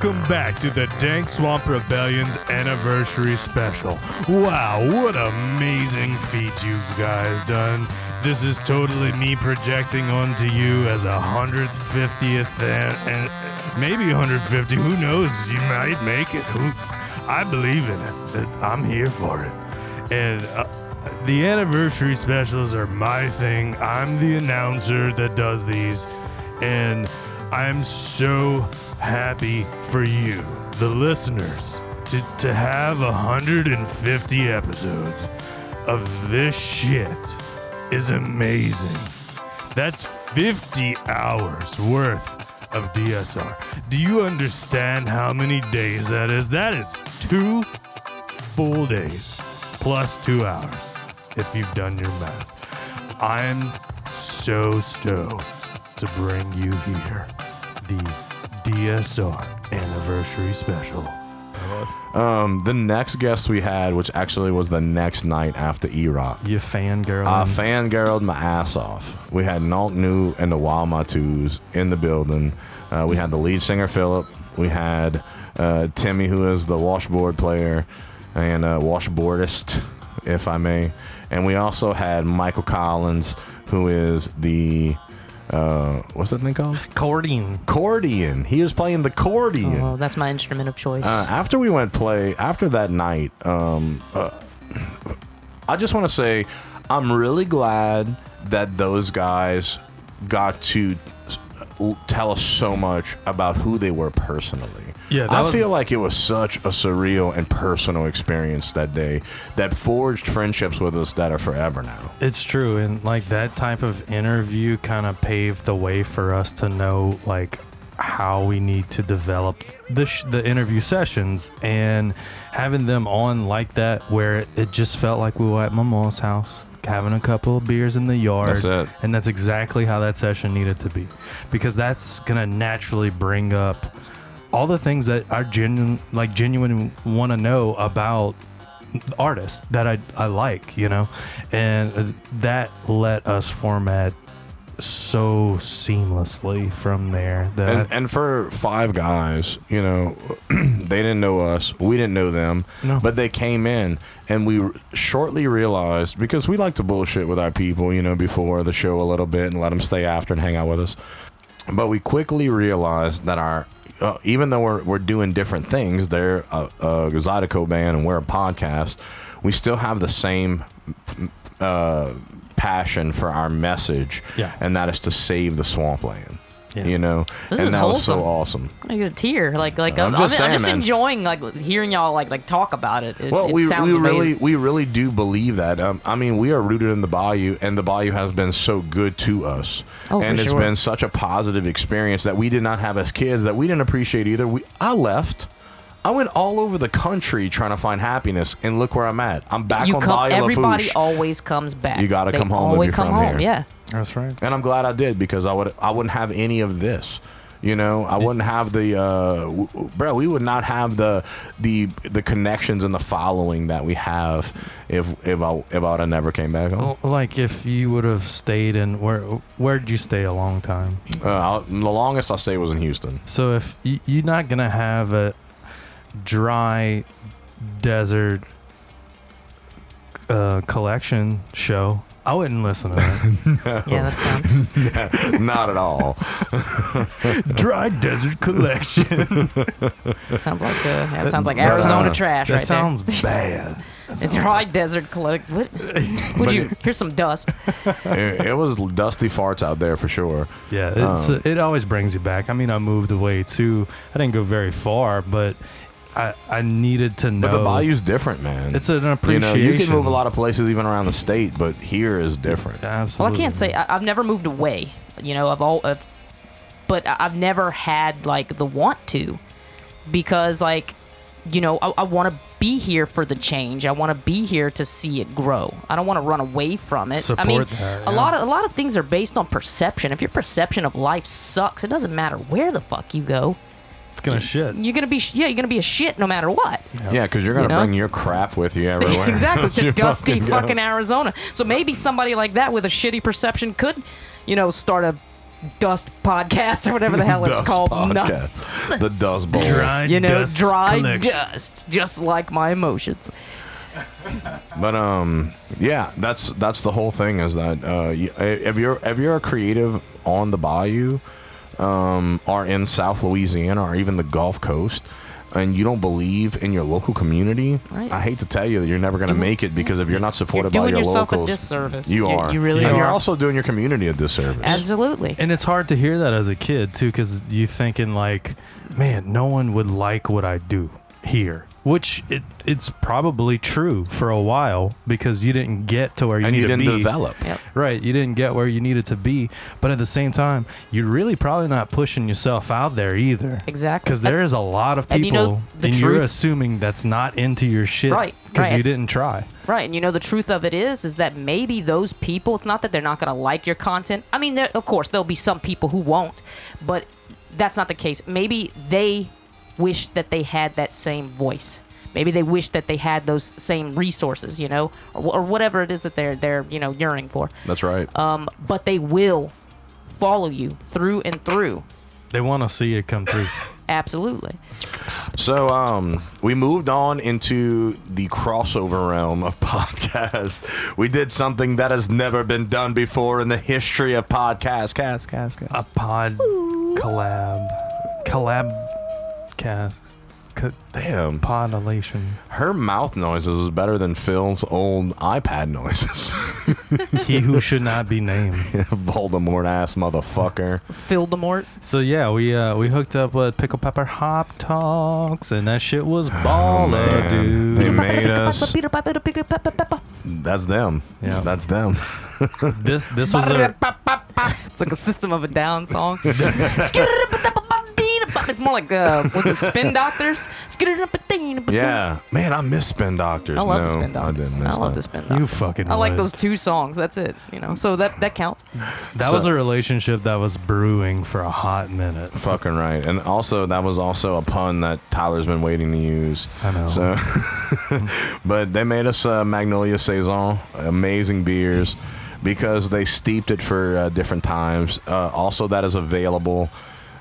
Welcome back to the Dank Swamp Rebellion's anniversary special. Wow, what amazing feat you've guys done. This is totally me projecting onto you as 150th and maybe 150. Who knows? You might make it. I believe in it. I'm here for it. And the anniversary specials are my thing. I'm the announcer that does these. And I'm so happy for you, the listeners, to have 150 episodes of this shit is amazing. That's 50 hours worth of DSR. Do you understand how many days that is? That is 2 full days plus 2 hours, if you've done your math. I'm so stoked to bring you here the DSR anniversary special. The next guest we had, which actually was the next night after E-Rock. You fangirl? I fangirled my ass off. We had Nonc and the Wild Matous in the building. We had the lead singer, Philip. We had Timmy, who is the washboard player and washboardist, if I may. And we also had Michael Collins, who is the... what's that thing called? Accordion. He was playing the accordion. Oh, that's my instrument of choice. After we went play, after that night, I just want to say I'm really glad that those guys got to tell us so much about who they were personally. Yeah, I feel like it was such a surreal and personal experience that day that forged friendships with us that are forever now. It's true, and like that type of interview kind of paved the way for us to know like how we need to develop the interview sessions, and having them on like that where it just felt like we were at my mom's house having a couple of beers in the yard. That's it. And that's exactly how that session needed to be, because that's gonna naturally bring up all the things that are genuine want to know about artists that I like, you know, and that let us format so seamlessly from there. And for 5 guys, you know, they didn't know us, we didn't know them, no. But they came in, and we shortly realized, because we like to bullshit with our people, you know, before the show a little bit and let them stay after and hang out with us. But we quickly realized that even though we're doing different things, they're a Zydeco band and we're a podcast, we still have the same passion for our message, and that is to save the swampland. Yeah. You know, this and is that wholesome. was so awesome. I get a tear. I'm just enjoying hearing y'all like talk about it. We sounds amazing. really do believe that. I mean, we are rooted in the Bayou, and the Bayou has been so good to us, and it's been such a positive experience that we did not have as kids that we didn't appreciate either. I left. I went all over the country trying to find happiness, and look where I'm at. I'm back on Bayou Everybody always comes back. You got to come home if you're from here. Yeah, that's right. And I'm glad I did, because I wouldn't have any of this. You know, I wouldn't have we would not have the connections and the following that we have if I would have never came back home. Well, like if you would have stayed in where did you stay a long time? The longest I stayed was in Houston. So if you're not gonna have a dry desert collection show, I wouldn't listen to that. No. Yeah, that sounds not at all. Dry desert collection. sounds like Arizona trash. That sounds bad. It's dry desert collection. Would you? Here's some dust. It was dusty farts out there for sure. Yeah, it always brings you back. I mean, I moved away too. I didn't go very far, but I needed to know. But the Bayou's different, man. It's an appreciation. You know, you can move a lot of places even around the state, but here is different. Absolutely. Well, I can't say I've never moved away. You know, but I've never had like the want to, because like, you know, I want to be here for the change. I want to be here to see it grow. I don't want to run away from it. Support I mean, that, yeah. a lot of things are based on perception. If your perception of life sucks, it doesn't matter where the fuck you go. It's gonna shit. You're gonna be a shit no matter what. Yeah, because you're gonna bring your crap with you everywhere. Exactly, to dusty fucking Arizona. So maybe somebody like that with a shitty perception could, you know, start a Dust Podcast or whatever the hell it's Dust called. Podcast. The Dust Bowl. Dry You know, Dust dry Collection. dust, just like my emotions. But yeah, that's the whole thing. Is that if you're a creative on the Bayou, or in South Louisiana, or even the Gulf Coast, and you don't believe in your local community, Right. I hate to tell you that you're never going to make it, because if you're not supported You're by doing your yourself locals, a disservice. you are. You really and are. you're also doing your community a disservice. Absolutely. And it's hard to hear that as a kid too, because you thinking like, man, no one would like what I do here, which it's probably true for a while, because you didn't get to where you And need you to didn't be. develop. Yep. Right, you didn't get where you needed to be, but at the same time, you're really probably not pushing yourself out there either. Exactly. Because there is a lot of And people, you know, the you're truth- assuming that's not into your shit, Right, Because right. you didn't try. Right, and you know the truth of it is that maybe those people, it's not that they're not going to like your content. I mean, of course, there'll be some people who won't, but that's not the case. Maybe they wish that they had that same voice. Maybe they wish that they had those same resources, you know, or whatever it is that they're yearning for. That's right. But they will follow you through and through. They want to see it come through. Absolutely. So we moved on into the crossover realm of podcast. We did something that has never been done before in the history of podcasts. Cast. A pod cast. Damn. Podulation. Her mouth noises is better than Phil's old iPad noises. He who should not be named. Voldemort ass motherfucker. Voldemort. So yeah, we hooked up with Pickle Pepper Hop Talks, and that shit was baller, man. dude. They made us. Peter Pepper. That's them. Yeah. That's them. This was a It's like a System of a Down song. It's more like what's it? Spin Doctors. Yeah. Man, I miss Spin Doctors. I love no, the Spin Doctors. I didn't miss I love that. the Spin Doctors. You fucking I like would. those two songs. That's it. You know, so that counts. That was a relationship that was brewing for a hot minute. Fucking right. And also, that was also a pun that Tyler's been waiting to use. I know. So, but they made us Magnolia Saison, amazing beers, because they steeped it for different times. Also, that is available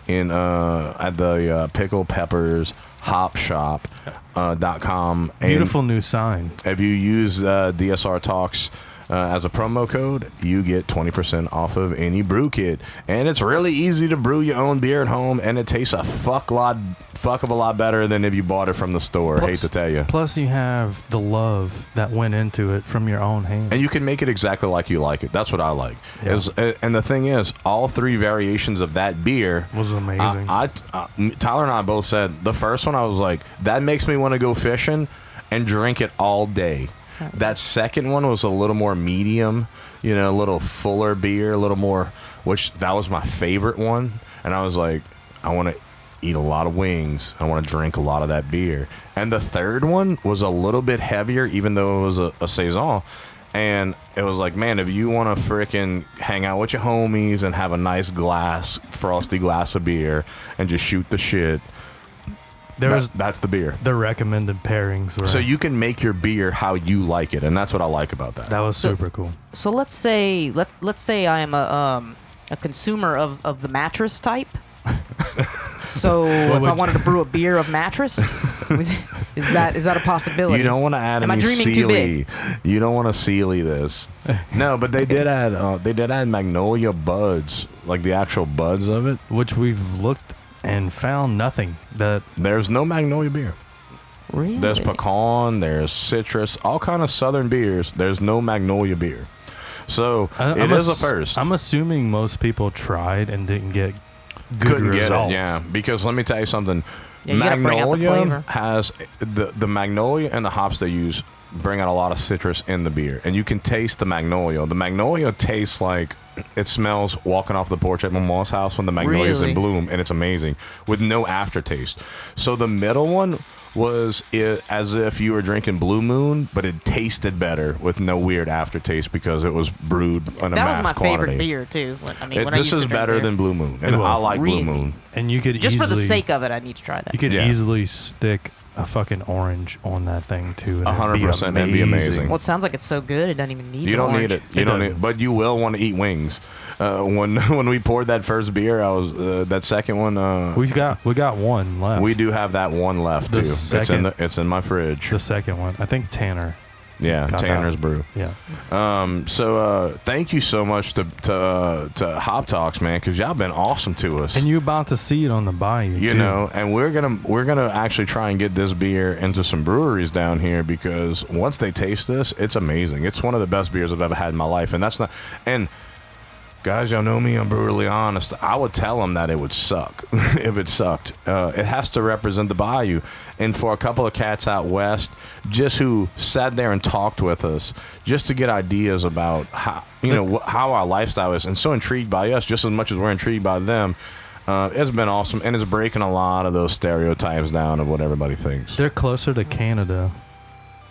in at the Pickle Peppers Hop Shop.com. Beautiful new sign. If you use DSR Talks as a promo code, you get 20% off of any brew kit. And it's really easy to brew your own beer at home, and it tastes a fuck of a lot better than if you bought it from the store. Hate to tell you. Plus, you have the love that went into it from your own hand. And you can make it exactly like you like it. That's what I like. Yeah. And the thing is, all three variations of that beer Was amazing. Tyler and I both said the first one, I was like, that makes me want to go fishing and drink it all day. That second one was a little more medium, you know, a little fuller beer, a little more, which that was my favorite one. And I was like, I want to eat a lot of wings. I want to drink a lot of that beer. And the third one was a little bit heavier, even though it was a Saison. And it was like, man, if you want to frickin' hang out with your homies and have a nice frosty glass of beer and just shoot the shit, that's the beer. The recommended pairings were. So you can make your beer how you like it, and that's what I like about that. That was super cool. So let's say I am a consumer of the mattress type. So if I wanted to brew a beer of mattress, is that a possibility? You don't want to add Am I any dreaming too Sealy. big? You don't want to Sealy this. No, but they did add Magnolia Buds, like the actual buds of it. Which we've looked and found nothing. There's no Magnolia beer. Really? There's pecan, there's citrus, all kind of southern beers. There's no Magnolia beer. So it is a first. I'm assuming most people tried and didn't get good Couldn't results. get it, yeah. Because let me tell you something. Yeah, you gotta bring out the Magnolia flavor. has the Magnolia and the hops they use bring out a lot of citrus in the beer, and you can taste the Magnolia. The Magnolia tastes like it smells walking off the porch at my mom's house when the Magnolia's Really? in bloom, and it's amazing with no aftertaste. So the middle one was as if you were drinking Blue Moon, but it tasted better with no weird aftertaste because it was brewed in a That mass was my quantity. favorite beer too. I mean, when I This used to is drink better beer. than Blue Moon, and It was. I like Really? Blue Moon. And you could Just easily, for the sake of it, I need to try that. you could Yeah. easily stick a fucking orange on that thing too. 100%, that'd be amazing. Well, it sounds like it's so good, it doesn't even need You don't orange. need it. You don't need, but you will want to eat wings. When we poured that first beer, I was that second one. We got one left. We do have that one left too. It's in my fridge. The second one, I think Tanner. Yeah, got Tanner's that. Brew. Yeah. So thank you so much to Hop Talks, man, because y'all been awesome to us. And you about to see it on the Bayou. You too. know, and we're gonna actually try and get this beer into some breweries down here, because once they taste this, it's amazing. It's one of the best beers I've ever had in my life, and that's not. And guys, y'all know me, I'm brutally honest. I would tell them that it would suck if it sucked. It has to represent the Bayou. And for a couple of cats out west, just who sat there and talked with us, just to get ideas about how, how our lifestyle is, and so intrigued by us just as much as we're intrigued by them. It's been awesome, and it's breaking a lot of those stereotypes down of what everybody thinks. They're closer to Canada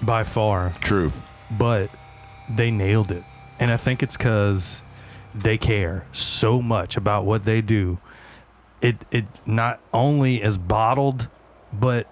by far. True. But they nailed it. And I think it's because they care so much about what they do. It not only is bottled, but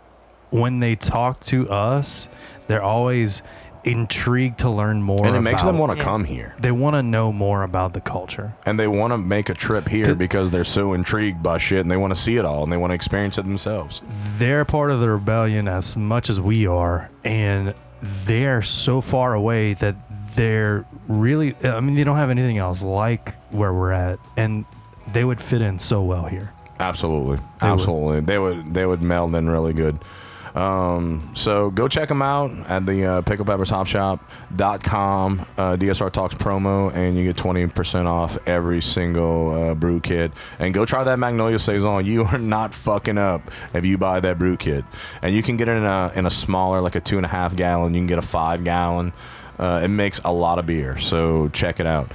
when they talk to us, they're always intrigued to learn more. And it makes them want to Yeah. come here. They want to know more about the culture. And they want to make a trip here because they're so intrigued by shit, and they want to see it all, and they want to experience it themselves. They're part of the rebellion as much as we are, and they're so far away that they're really, I mean, they don't have anything else like where we're at, and they would fit in so well here. Absolutely. They would meld in really good. So go check them out at the picklepeppershopshop.com, DSR Talks promo, and you get 20% off every single brew kit. And go try that Magnolia Saison. You are not fucking up if you buy that brew kit. And you can get it in a smaller, like a 2.5 gallon. You can get a 5 gallon. It makes a lot of beer, so check it out.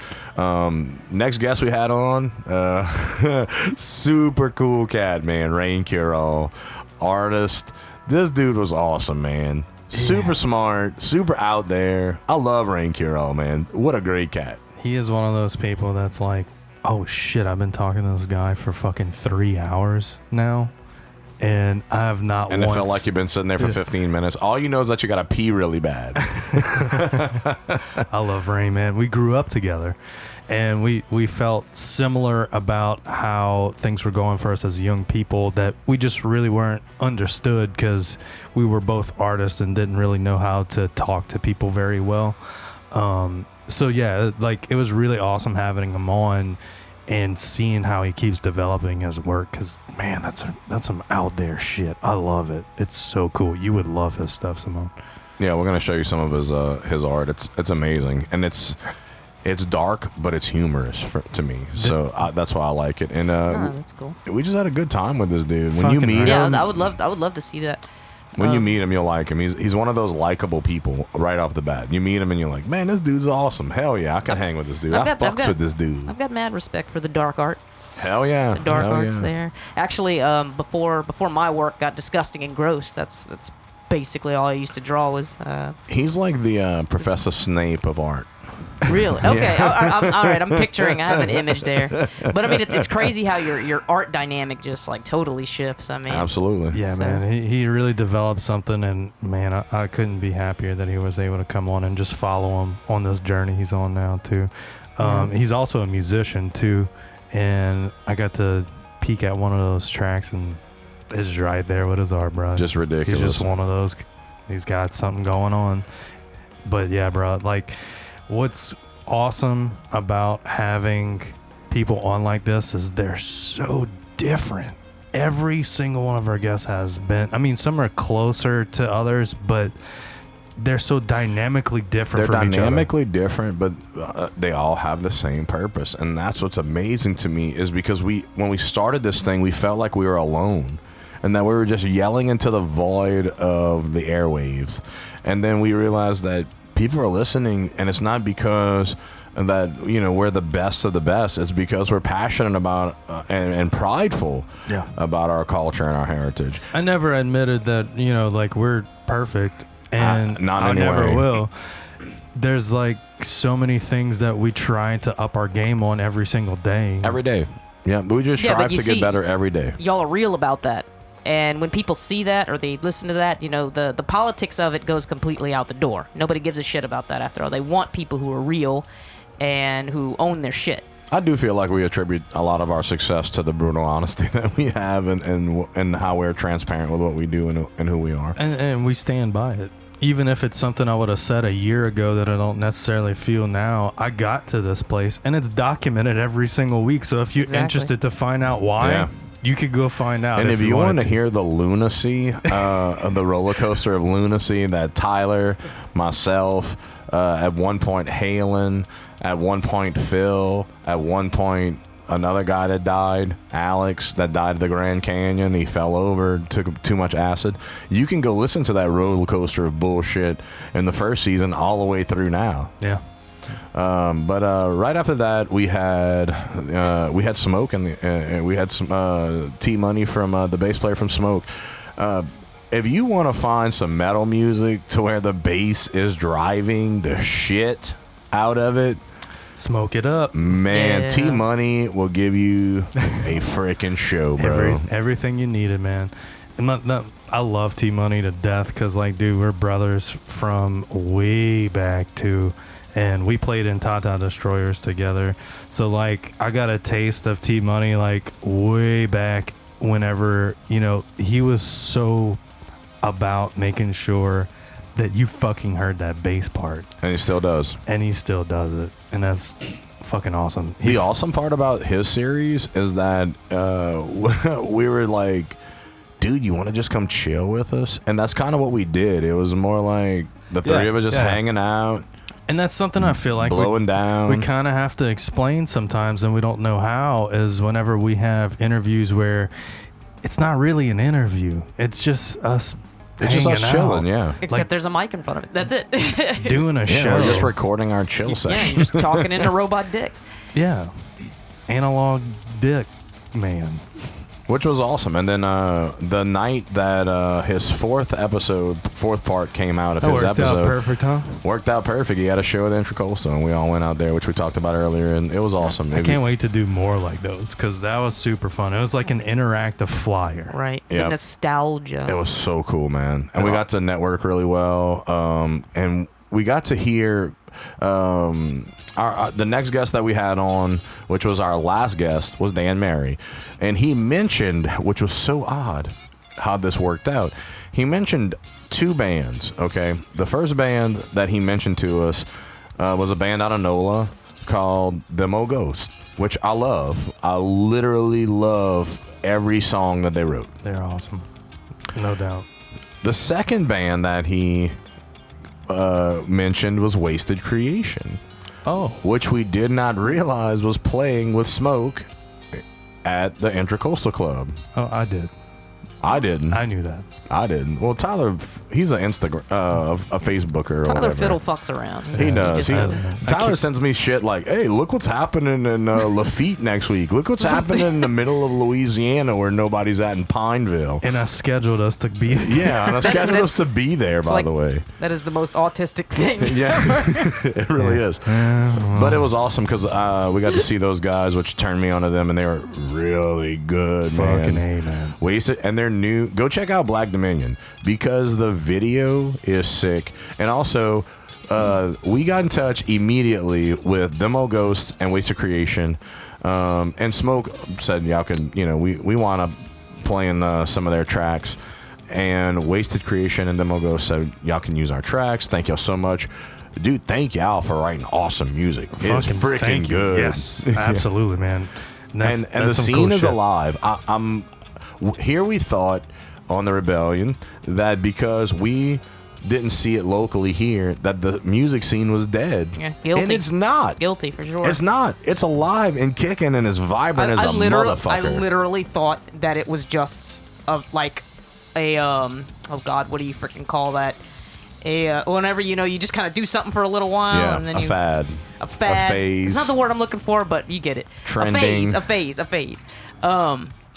Next guest we had on, super cool cat, man, Raine Curole, artist. This dude was awesome, man. Super smart, super out there. I love Raine Curole, man. What a great cat. He is one of those people that's like, oh shit, I've been talking to this guy for fucking 3 hours now, and I have not And once... it felt like you've been sitting there for 15 minutes. All you know is that you got to pee really bad. I love Raine, man. We grew up together, and we felt similar about how things were going for us as young people, that we just really weren't understood because we were both artists and didn't really know how to talk to people very well. So yeah, like, it was really awesome having him on and seeing how he keeps developing his work, because man, that's some out there shit. I love it. It's so cool. You would love his stuff, Simone. Yeah, we're gonna show you some of his art. It's amazing, and it's dark, but it's humorous to me. So that's why I like it. And that's cool. we just had a good time with this dude. When you Fucking meet Yeah, him, I would love to see that. when you meet him, you'll like him. He's one of those likable people right off the bat. You meet him and you're like, man, this dude's awesome. Hell yeah, I can hang with this dude. I fucks with this dude. I've got mad respect for the dark arts. Hell yeah, The dark Hell arts yeah. there. Actually, before my work got disgusting and gross, that's basically all I used to draw was. He's like the Professor Snape of art. Really? Okay. I'm all right. I'm picturing. I have an image there, but I mean, it's crazy how your art dynamic just like totally shifts. I mean, Absolutely. Yeah, So- man, he really developed something, and man, I couldn't be happier that he was able to come on and just follow him on this journey he's on now too. He's also a musician too, and I got to peek at one of those tracks, and it's right there with his art, bro. Just ridiculous. He's just one of those. He's got something going on. But yeah, bro, like, what's awesome about having people on like this is they're so different. Every single one of our guests has been, I mean, some are closer to others, but they're so dynamically different They're from each other. dynamically different, but they all have the same purpose. And that's what's amazing to me, is because when we started this thing, we felt like we were alone, and that we were just yelling into the void of the airwaves. And then we realized that people are listening, and it's not because that we're the best of the best. It's because we're passionate about and prideful about our culture and our heritage. I never admitted that, like, we're perfect, and not I never anyway. will. There's like so many things that we try to up our game on every single day. Every day. Yeah, but we just strive but you to see- get better every day. y'all are real about that. And when people see that or they listen to that, you know, the politics of it goes completely out the door. Nobody gives a shit about that after all. They want people who are real and who own their shit. I do feel like we attribute a lot of our success to the brutal honesty that we have and how we're transparent with what we do and who we are. And we stand by it. Even if it's something I would have said a year ago that I don't necessarily feel now, I got to this place and it's documented every single week. So if you're interested to find out why, you could go find out. And if you want to hear the lunacy, of the roller coaster of lunacy that Tyler, myself, at one point Halen, at one point Phil, at one point another guy that died, Alex, that died at the Grand Canyon. He fell over, took too much acid. You can go listen to that roller coaster of bullshit in the first season all the way through now. Yeah. But right after that, we had Smoke and we had some T-Money from the bass player from Smoke. If you want to find some metal music to where the bass is driving the shit out of it, smoke it up, man. T-Money will give you a freaking show, bro. Everything you needed, man. And I love T-Money to death because, like, dude, we're brothers from way back too, and we played in Tata Destroyers together. So, like, I got a taste of T-Money like way back whenever, you know, he was so about making sure that you fucking heard that bass part. And he still does. And he still does it. And that's fucking awesome. The awesome part about his series is that we were like, dude, you want to just come chill with us? And that's kind of what we did. It was more like the three of us just hanging out. And that's something I feel like blowing down. We kind of have to explain sometimes, and we don't know how, is whenever we have interviews where it's not really an interview. It's just us. It's just us chilling, Except like, there's a mic in front of it. That's it. Doing a show. We're just recording our chill session. Yeah, you're just talking into robot dicks. Yeah. Analog dick man. Which was awesome. And then the night that his fourth part came out of his episode. Worked out perfect, huh? Worked out perfect. He had a show at Intracoastal, and we all went out there, which we talked about earlier, and it was awesome. I can't wait to do more like those, because that was super fun. It was like an interactive flyer. Right. Yep. The nostalgia. It was so cool, man. And we got to network really well. And we got to hear the next guest that we had on, which was our last guest, was Dan Mary. And he mentioned, which was so odd how this worked out, he mentioned two bands, okay? The first band that he mentioned to us was a band out of NOLA called Demo Ghost, which I love. I literally love every song that they wrote. They're awesome. No doubt. The second band that he mentioned was Wasted Creation. Oh. Which we did not realize was playing with Smoke at the Intracoastal Club. Oh, I did. I didn't. I knew that. I didn't. Well, Tyler, he's an Instagram, a Facebooker or Tyler whatever. Fiddle fucks around. He does. Tyler sends me shit like, "Hey, look what's happening in Lafitte next week. Look what's happening in the middle of Louisiana where nobody's at in Pineville." And I scheduled us to be. Yeah, and I scheduled us to be there. By the way, that is the most autistic thing. Yeah, it really is. But it was awesome because we got to see those guys, which turned me onto them, and they were really good. Fucking man. Wasted, and they're new. Go check out Black Dominion because the video is sick. And also, we got in touch immediately with Demo Ghost and Wasted Creation. And Smoke said, y'all can, we want to play in some of their tracks. And Wasted Creation and Demo Ghost said, y'all can use our tracks. Thank y'all so much. Dude, thank y'all for writing awesome music. It's freaking good. Yes, absolutely, man. And the scene is alive. Here we thought on the Rebellion that because we didn't see it locally here that the music scene was dead. Yeah, guilty. And it's not. Guilty for sure. It's not. It's alive and kicking and as vibrant as a motherfucker. I literally thought that it was just like a oh god, what do you freaking call that? Whenever you just kind of do something for a little while, and then a fad. A phase. It's not the word I'm looking for, but you get it. Trending. A phase.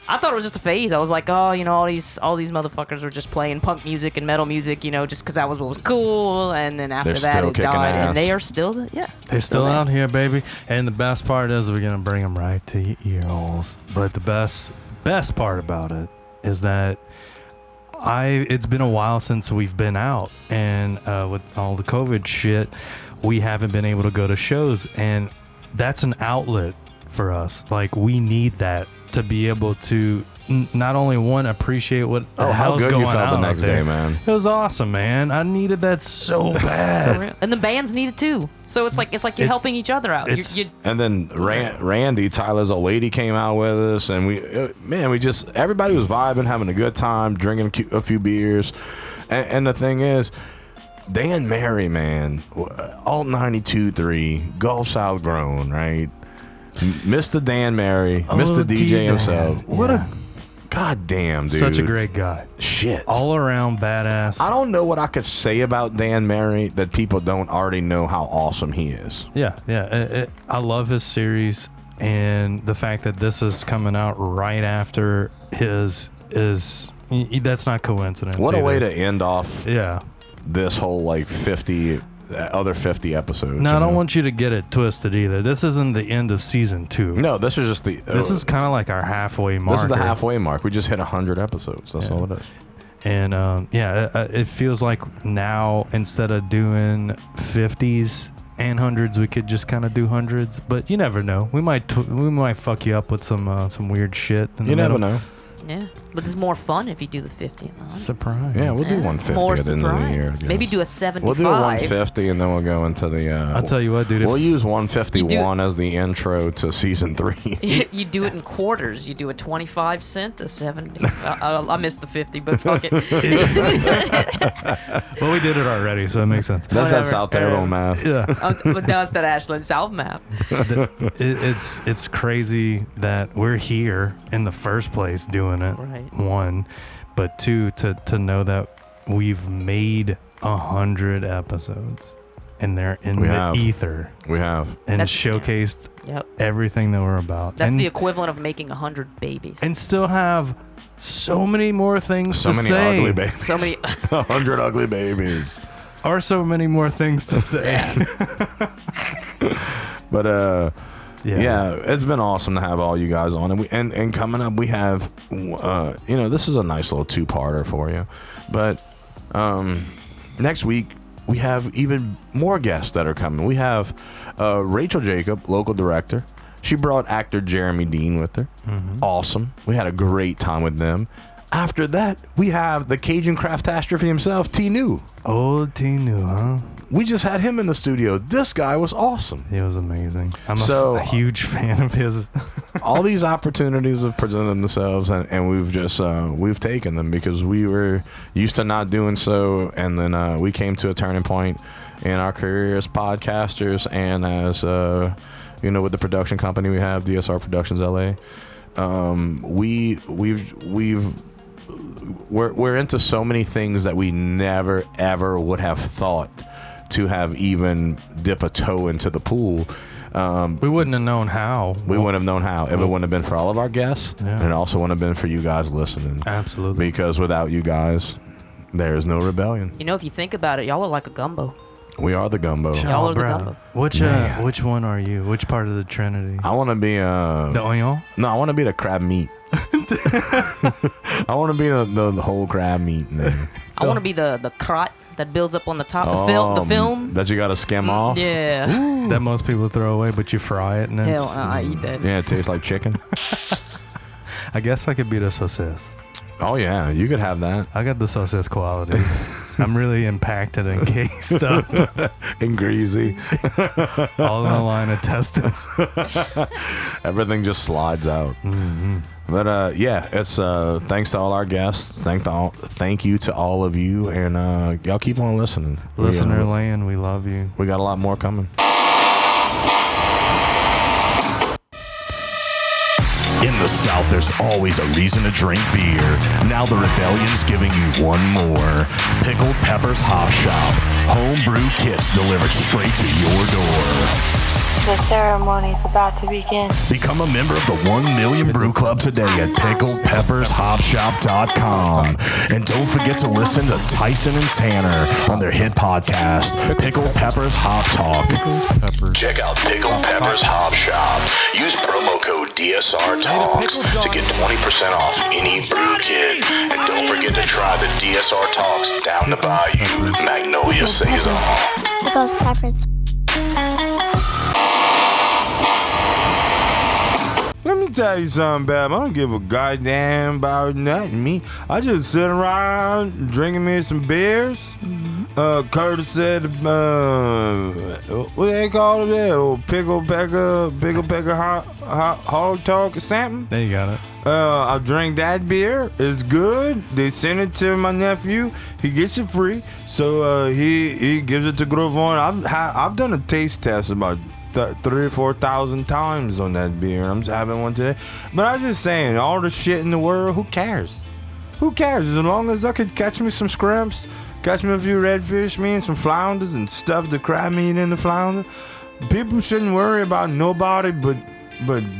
I thought it was just a phase. I was like, oh, all these motherfuckers were just playing punk music and metal music, just because that was what was cool. And then after that, it died, and they are still, they're still out here, baby. And the best part is we're gonna bring them right to your ear holes. But the best part about it is that it's been a while since we've been out, and with all the COVID shit, we haven't been able to go to shows, and that's an outlet for us. Like, we need that to be able to not only appreciate what the hell's how good going you felt on the next out there. day, man. It was awesome, man. I needed that so bad. And the bands need it too. So it's like you're helping each other out. And then Randy, Tyler's old lady, came out with us, and everybody was vibing, having a good time, drinking a few beers. And the thing is, Dan Mary, man, Alt 92.3, Gulf South grown, right? Mr. Dan Mary, Mr. DJ himself. What a goddamn dude. Such a great guy. Shit. All around badass. I don't know what I could say about Dan Mary that people don't already know how awesome he is. Yeah. I love his series, and the fact that this is coming out right after his that's not coincidence. What either. a way to end off Yeah. this whole like 50 episodes. No, I don't want you to get it twisted either. This isn't the end of season 2. No, this is just this is kind of like our halfway mark. This is the halfway mark. We just hit 100 episodes. That's all it is. And it feels like now, instead of doing 50s and 100s, we could just kind of do 100s. But you never know. We might fuck you up with some weird shit. You never know. Yeah, but it's more fun if you do the 50 and the 100. Surprise. Yeah, we'll do 150 More at the end of the year. I guess. Maybe do a 75. We'll do a 150, and then we'll go into the. I'll tell you what, dude. We'll use 151 as the intro to season 3. You do it in quarters. You do a 25 cent, a 70. I missed the 50, but fuck it. Well, we did it already, so it makes sense. That's that South Terrible math. Yeah. But now it's that Ashland South map. It's crazy that we're here in the first place doing it. Right. 1, but 2, to know that we've made 100 episodes, and they're in the ether. We have. And That's- showcased Yep. everything that we're about. That's and, the equivalent of making 100 babies. and still have so many more things So to many say. ugly babies. So many. 100 ugly babies. Or so many more things to say. But yeah, it's been awesome to have all you guys on, and coming up we have, this is a nice little 2-parter for you, but next week we have even more guests that are coming. We have Rachel Jacob, local director. She brought actor Jeremy Dean with her. Mm-hmm. Awesome. We had a great time with them. After that, we have the Cajun Craftastrophe himself, T. New. Old T. New, huh? We just had him in the studio. This guy was awesome. He was amazing. I'm So- a huge fan of his. All these opportunities have presented themselves, and we've just we've taken them because we were used to not doing so, and then we came to a turning point in our career as podcasters and as with the production company we have, DSR Productions LA. We're into so many things that we never ever would have thought to have even dip a toe into the pool. We wouldn't have known how. We wouldn't have known how if it wouldn't have been for all of our guests, and it also wouldn't have been for you guys listening. Absolutely. Because without you guys, there is no rebellion. If you think about it, y'all are like a gumbo. We are the gumbo. Y'all are the bro. gumbo. Which one are you? Which part of the Trinity? I want to be The onion? No, I want to be the crab meat. I want to be the whole crab meat thing. I want to be the crot that builds up on the top. The film. that you got to skim off. Yeah. That most people throw away, but you fry it and then Hell, I eat that. Yeah, it tastes like chicken. I guess I could be the saucisse. Oh yeah, you could have that. I got the saucisse qualities. I'm really impacted and cased up. And greasy. All in the line of testes. Everything just slides out. Mm-hmm. But it's thanks to all our guests. Thank you to all of you, and y'all keep on listening. Listenerland, we love you. We got a lot more coming. In the South, there's always a reason to drink beer. Now the Rebellion's giving you one more. Pickled Peppers Hop Shop. Homebrew kits delivered straight to your door. The ceremony's about to begin. Become a member of the 1 Million Brew Club today at pickledpeppershopshop.com. And don't forget to listen to Tyson and Tanner on their hit podcast, Pickled Peppers Hop Talk. Check out Pickled Peppers Hop Shop. Use promo code DSR Talks to get 20% off any brew kit. And don't forget to try the DSR Talks down the Bayou Magnolia Saison. Pickle Peppers. Let me tell you something, Bab. I don't give a goddamn about nothing. Me, I just sit around drinking me some beers. Curtis said, what they call it there? Oh, Pickle Pecker hog talk or something. There you got it. I drink that beer. It's good. They send it to my nephew. He gets it free. So he gives it to Grovon. I've done a taste test about 3,000 or 4,000 times on that beer. I'm just having one today. But I'm just saying, all the shit in the world, who cares? Who cares? As long as I could catch me some shrimps, catch me a few redfish, me and some flounders and stuff the crab meat in the flounder. People shouldn't worry about nobody but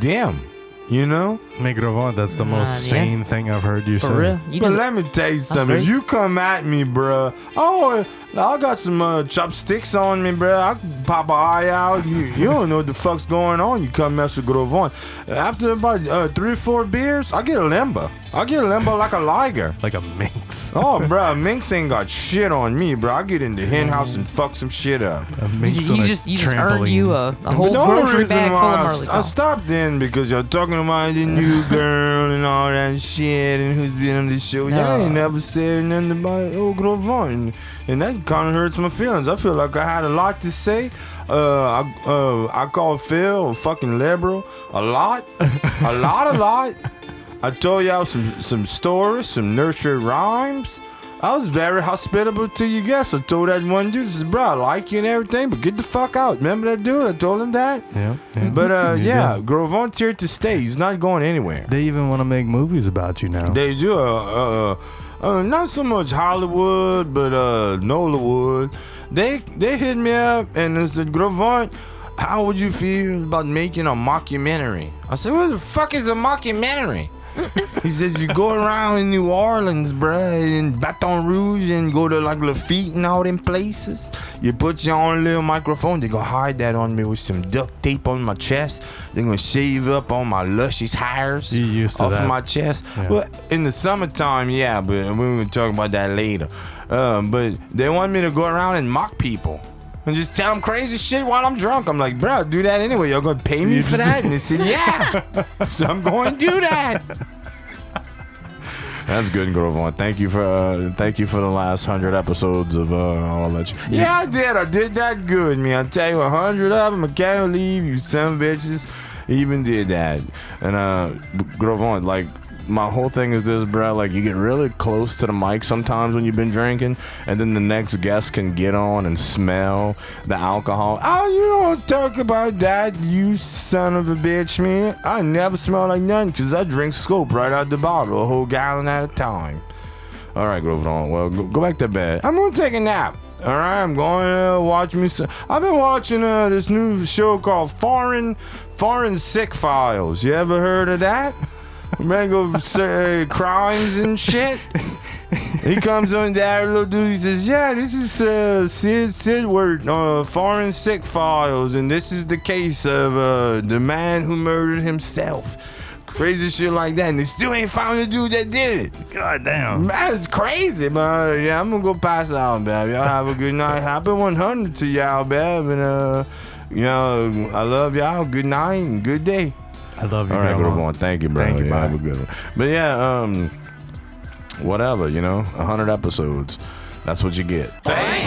them. You know? Make Rovon, that's the most sane thing I've heard you say. For real? But let me tell you something. If you come at me, bruh, I got some chopsticks on me, bruh. I can pop an eye out. You don't know what the fuck's going on. You come mess with Grovon. After about 3 or 4 beers, I get a limber. I get a limber like a liger. Like a minx. Oh, bruh, minx ain't got shit on me, bruh. I get in the hen house and fuck some shit up. A minx You on a just earned trampoline. you a whole But the only grocery reason bag full why of I Merlot. stopped in because you're talking about the new girl and all that shit and who's been on the show. Y'all ain't never said nothing about Grovon. And that kind of hurts my feelings. I feel like I had a lot to say. I call Phil a fucking liberal. A lot. A lot. I told y'all some stories, some nursery rhymes. I was very hospitable to you guests. I told that one dude, I said, bro, I like you and everything, but get the fuck out. Remember that dude? I told him that. Yeah. But Grovon's here to stay. He's not going anywhere. They even want to make movies about you now. They do. Not so much Hollywood, but Nollywood. They hit me up and they said, Grovon, how would you feel about making a mockumentary? I said, what the fuck is a mockumentary? He says, you go around in New Orleans, bruh, in Baton Rouge, and go to like Lafitte and all them places. You put your own little microphone. They gonna hide that on me with some duct tape on my chest. They gonna shave up all my luscious hairs off of my chest. Yeah. Well, in the summertime, yeah, but we will talk about that later. But they want me to go around and mock people. And just tell them crazy shit while I'm drunk. I'm like, bro, do that anyway. Y'all gonna pay me for that? And they said, yeah. So I'm going to do that. That's good, Grovon. Thank you for the last 100 episodes of all that. Yeah, I did that good, man. I tell you, 100 of them. I can't believe you son of bitches even did that. And Grovon, like, my whole thing is this, bro. Like, you get really close to the mic sometimes when you've been drinking, and then the next guest can get on and smell the alcohol. Oh, you don't talk about that, you son of a bitch, man. I never smell like nothing because I drink scope right out the bottle, a whole gallon at a time. All right, Grovon. Well, go back to bed. I'm gonna take a nap. All right, I'm going to watch me some. I've been watching this new show called Foreign Sick Files. You ever heard of that? Man, go crimes and shit. He comes on there, little dude. He says, "Yeah, this is Sidward, Foreign Sick Files, and this is the case of the man who murdered himself." Crazy shit like that, and they still ain't found the dude that did it. God damn. Man, it's crazy, but yeah, I'm gonna go pass out, babe. Y'all have a good night. Happy 100 to y'all, babe, and I love y'all. Good night and good day. I love you, all right, Grovon. Thank you, bro. Thank you, yeah, bye. have a good one. But yeah, whatever, 100 episodes. That's what you get. Thanks.